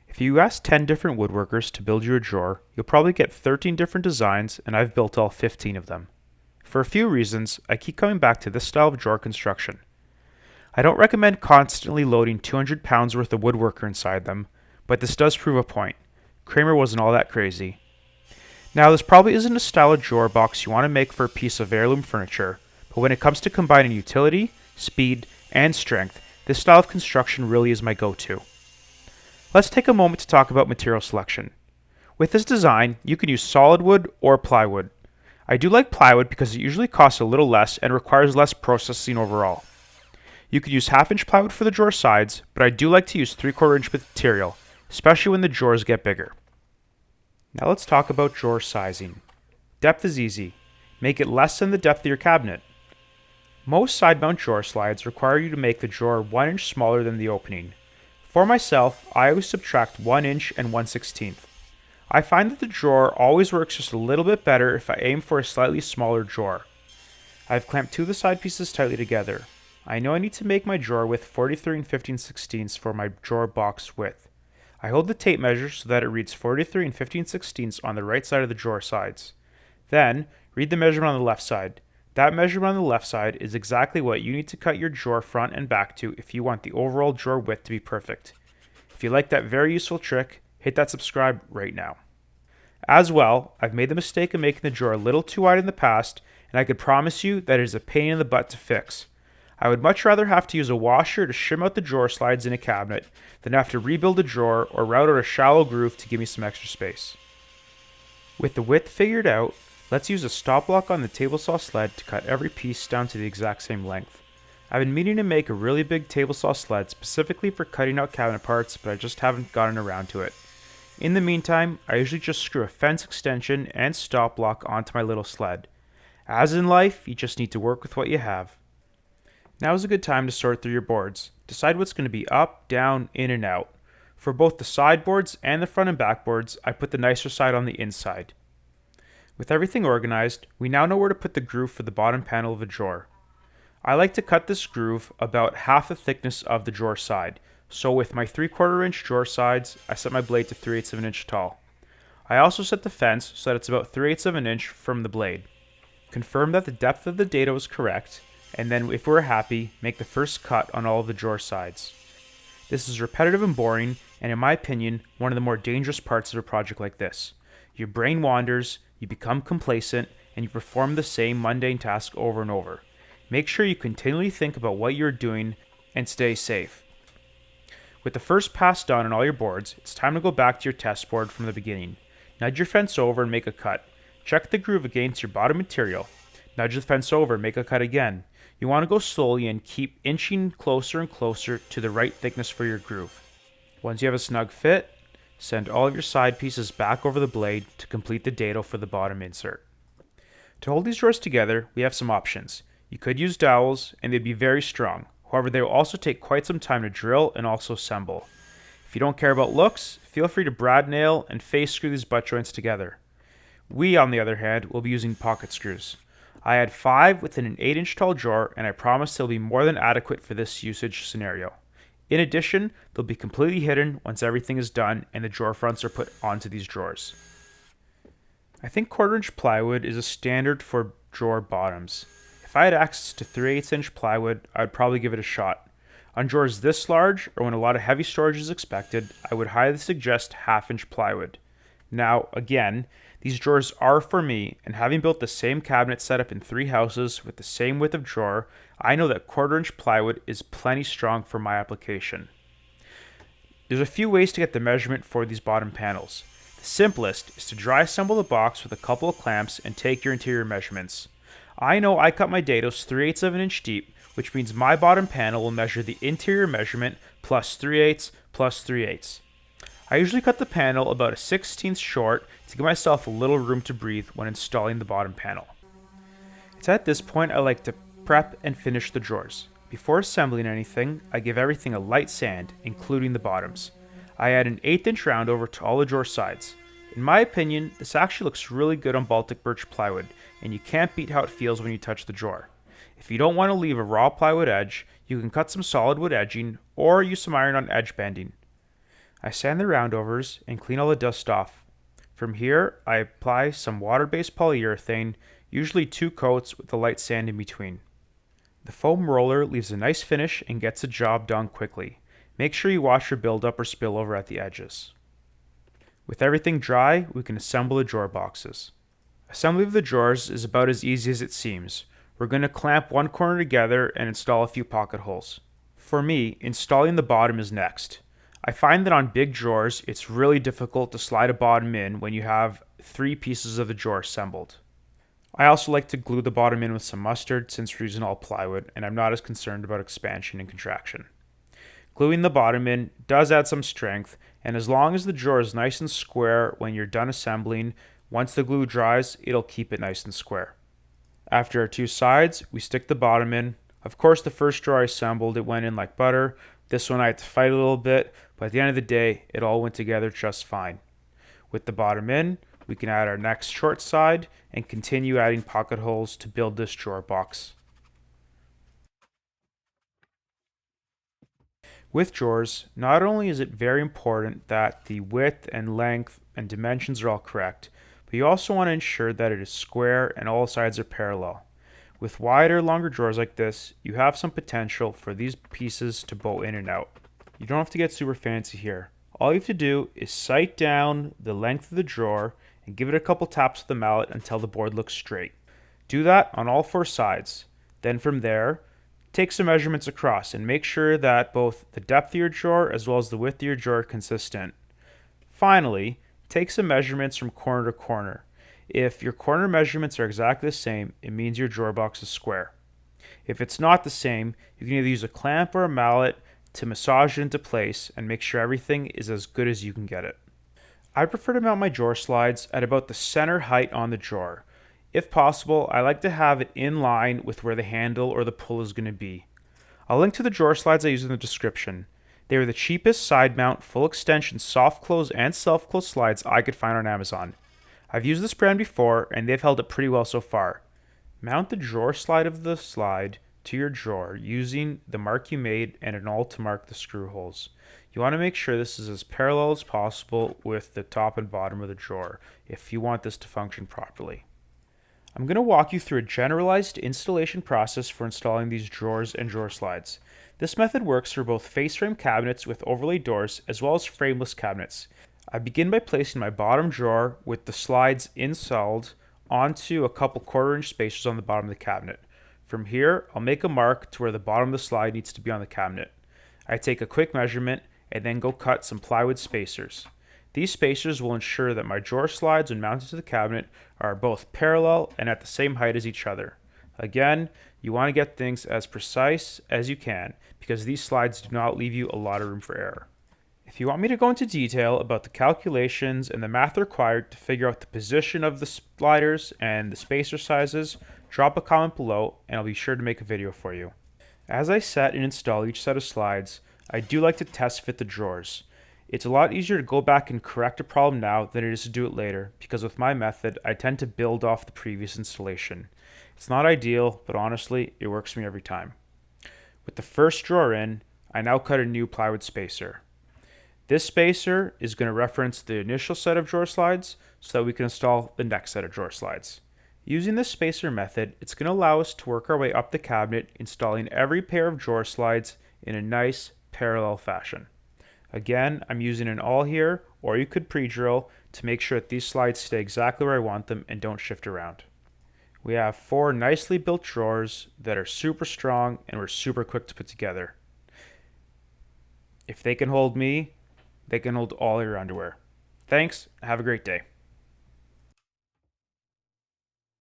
If you ask 10 different woodworkers to build you a drawer, you'll probably get 13 different designs, and I've built all 15 of them. For a few reasons, I keep coming back to this style of drawer construction. I don't recommend constantly loading 200 pounds worth of woodworker inside them, but this does prove a point. Kramer wasn't all that crazy. Now, this probably isn't a style of drawer box you want to make for a piece of heirloom furniture, but when it comes to combining utility, speed, and strength, this style of construction really is my go-to. Let's take a moment to talk about material selection. With this design, you can use solid wood or plywood. I do like plywood because it usually costs a little less and requires less processing overall. You could use half-inch plywood for the drawer sides, but I do like to use 3/4 inch material, especially when the drawers get bigger. Now let's talk about drawer sizing. Depth is easy. Make it less than the depth of your cabinet. Most side mount drawer slides require you to make the drawer 1 inch smaller than the opening. For myself, I always subtract 1 inch and 1/16. I find that the drawer always works just a little bit better if I aim for a slightly smaller drawer. I've clamped two of the side pieces tightly together. I know I need to make my drawer width 43 and 15/16 for my drawer box width. I hold the tape measure so that it reads 43 and 15/16 on the right side of the drawer sides. Then, read the measurement on the left side. That measurement on the left side is exactly what you need to cut your drawer front and back to if you want the overall drawer width to be perfect. If you like that very useful trick, hit that subscribe right now. As well, I've made the mistake of making the drawer a little too wide in the past, and I could promise you that it is a pain in the butt to fix. I would much rather have to use a washer to shim out the drawer slides in a cabinet than have to rebuild a drawer or route out a shallow groove to give me some extra space. With the width figured out, let's use a stop block on the table saw sled to cut every piece down to the exact same length. I've been meaning to make a really big table saw sled specifically for cutting out cabinet parts, but I just haven't gotten around to it. In the meantime, I usually just screw a fence extension and stop block onto my little sled. As in life, you just need to work with what you have. Now is a good time to sort through your boards. Decide what's going to be up, down, in, and out. For both the sideboards and the front and back boards, I put the nicer side on the inside. With everything organized, we now know where to put the groove for the bottom panel of a drawer. I like to cut this groove about half the thickness of the drawer side, so with my 3/4 inch drawer sides, I set my blade to 3/8 of an inch tall. I also set the fence so that it's about 3/8 of an inch from the blade. Confirm that the depth of the dado is correct, and then if we're happy, make the first cut on all of the drawer sides. This is repetitive and boring, and in my opinion, one of the more dangerous parts of a project like this. Your brain wanders, you become complacent, and you perform the same mundane task over and over. Make sure you continually think about what you're doing and stay safe. With the first pass done on all your boards, it's time to go back to your test board from the beginning. Nudge your fence over and make a cut. Check the groove against your bottom material. Nudge the fence over and make a cut again. You want to go slowly and keep inching closer and closer to the right thickness for your groove. Once you have a snug fit, send all of your side pieces back over the blade to complete the dado for the bottom insert. To hold these drawers together, we have some options. You could use dowels, and they'd be very strong. However, they will also take quite some time to drill and also assemble. If you don't care about looks, feel free to brad nail and face screw these butt joints together. We, on the other hand, will be using pocket screws. I had 5 within an 8-inch tall drawer, and I promise they'll be more than adequate for this usage scenario. In addition, they'll be completely hidden once everything is done and the drawer fronts are put onto these drawers. I think 1/4 inch plywood is a standard for drawer bottoms. If I had access to 3/8 inch plywood, I would probably give it a shot. On drawers this large, or when a lot of heavy storage is expected, I would highly suggest 1/2 inch plywood. Now, again, these drawers are for me, and having built the same cabinet setup in 3 houses with the same width of drawer, I know that 1/4 inch plywood is plenty strong for my application. There's a few ways to get the measurement for these bottom panels. The simplest is to dry assemble the box with a couple of clamps and take your interior measurements. I know I cut my dados 3/8 of an inch deep, which means my bottom panel will measure the interior measurement plus 3/8 plus 3/8. I usually cut the panel about a 1/16 short to give myself a little room to breathe when installing the bottom panel. It's at this point I like to prep and finish the drawers. Before assembling anything, I give everything a light sand, including the bottoms. I add an 1/8 inch round over to all the drawer sides. In my opinion, this actually looks really good on Baltic birch plywood, and you can't beat how it feels when you touch the drawer. If you don't want to leave a raw plywood edge, you can cut some solid wood edging or use some iron-on edge banding. I sand the roundovers and clean all the dust off. From here, I apply some water-based polyurethane, usually 2 coats with a light sand in between. The foam roller leaves a nice finish and gets the job done quickly. Make sure you wash your buildup or spillover at the edges. With everything dry, we can assemble the drawer boxes. Assembly of the drawers is about as easy as it seems. We're going to clamp one corner together and install a few pocket holes. For me, installing the bottom is next. I find that on big drawers, it's really difficult to slide a bottom in when you have 3 pieces of the drawer assembled. I also like to glue the bottom in with some mustard since we're using all plywood and I'm not as concerned about expansion and contraction. Gluing the bottom in does add some strength, and as long as the drawer is nice and square when you're done assembling, once the glue dries, it'll keep it nice and square. After our 2 sides, we stick the bottom in. Of course, the first drawer I assembled, it went in like butter. This one I had to fight a little bit, but at the end of the day, it all went together just fine. With the bottom in, we can add our next short side and continue adding pocket holes to build this drawer box. With drawers, not only is it very important that the width and length and dimensions are all correct, but you also want to ensure that it is square and all sides are parallel. With wider, longer drawers like this, you have some potential for these pieces to bow in and out. You don't have to get super fancy here. All you have to do is sight down the length of the drawer and give it a couple taps with the mallet until the board looks straight. Do that on all 4 sides. Then from there, take some measurements across and make sure that both the depth of your drawer as well as the width of your drawer are consistent. Finally, take some measurements from corner to corner. If your corner measurements are exactly the same, it means your drawer box is square. If it's not the same, you can either use a clamp or a mallet to massage it into place and make sure everything is as good as you can get it. I prefer to mount my drawer slides at about the center height on the drawer. If possible, I like to have it in line with where the handle or the pull is going to be. I'll link to the drawer slides I use in the description. They were the cheapest side mount, full extension, soft close, and self close slides I could find on Amazon. I've used this brand before and they've held up pretty well so far. Mount the drawer slide of the slide to your drawer using the mark you made and an awl to mark the screw holes. You want to make sure this is as parallel as possible with the top and bottom of the drawer if you want this to function properly. I'm going to walk you through a generalized installation process for installing these drawers and drawer slides. This method works for both face frame cabinets with overlay doors as well as frameless cabinets. I begin by placing my bottom drawer with the slides installed onto a couple 1/4-inch spacers on the bottom of the cabinet. From here, I'll make a mark to where the bottom of the slide needs to be on the cabinet. I take a quick measurement and then go cut some plywood spacers. These spacers will ensure that my drawer slides when mounted to the cabinet are both parallel and at the same height as each other. Again, you want to get things as precise as you can because these slides do not leave you a lot of room for error. If you want me to go into detail about the calculations and the math required to figure out the position of the sliders and the spacer sizes, drop a comment below and I'll be sure to make a video for you. As I set and install each set of slides, I do like to test fit the drawers. It's a lot easier to go back and correct a problem now than it is to do it later because with my method, I tend to build off the previous installation. It's not ideal, but honestly, it works for me every time. With the first drawer in, I now cut a new plywood spacer. This spacer is going to reference the initial set of drawer slides so that we can install the next set of drawer slides. Using this spacer method, it's going to allow us to work our way up the cabinet, installing every pair of drawer slides in a nice parallel fashion. Again, I'm using an awl here, or you could pre-drill to make sure that these slides stay exactly where I want them and don't shift around. We have 4 nicely built drawers that are super strong and were super quick to put together. If they can hold me, they can hold all your underwear. Thanks, have a great day.